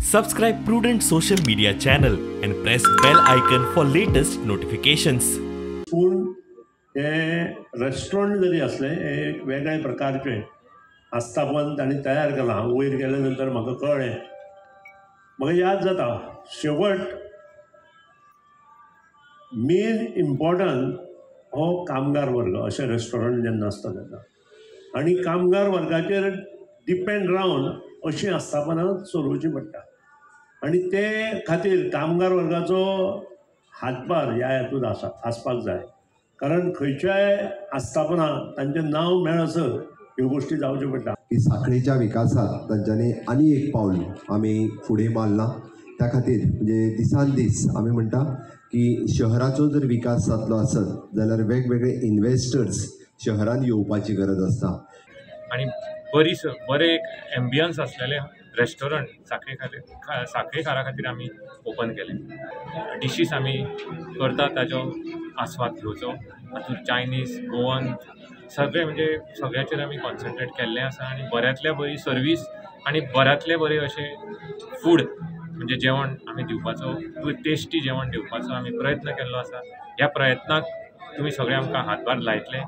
Subscribe Prudent social media channel and press bell icon for latest notifications. पूण हे restaurant जरी असले एक वेगळे प्रकारचे आस्थापन तांणी तयार केलां. वयर गेले नंतर म्हाका कळ्ळें, म्हाका याद जाता शेवट मेन इम्पॉर्टंट हो कामगार वर्ग अशें रेस्टॉरंट जेन्ना आसता तेन्ना, आनी कामगार वर्गाचेर डिपेंड रावन अशी आस्थापनां चलोवची पडटा. आनी ते खातीर कामगार वर्गाचो हातभार ह्या हेतून आसपाक जाय. कारण खंयच्याय आस्थापना तांचें नांव मेळसर ह्यो गोश्टी जावच्यो पडटा. की साखळीच्या विकासात तांच्यांनी आनी एक पावल आमी फुडें मारलां. त्या खातीर म्हणजे दिसान दीस आमी म्हणटा की शहराचो जर विकास जातलो आसत जाल्यार वेगवेगळे इन्वेस्टर्स शहरान येवपाची गरज आसता. आणि बरें एक एम्बियन्स आसलेले रेस्टॉरंट साखळेकारा खातीर आमी ओपन केले. डिशीस आमी करता ताजो आस्वाद घेवचो. तातूंत चायनीज, गोवन सगळे म्हणजे सगळ्याचेर आमी कॉन्सन्ट्रेट केल्लें आसा. आनी बऱ्यांतल्या बरी सर्वीस आनी बऱ्यांतले बरें अशें फूड म्हणजे जेवण आमी दिवपाचो, टेस्टी जेवण दिवपाचो आमी प्रयत्न केल्लो आसा. ह्या प्रयत्नाक तुमी सगळे आमकां हातभार लायतले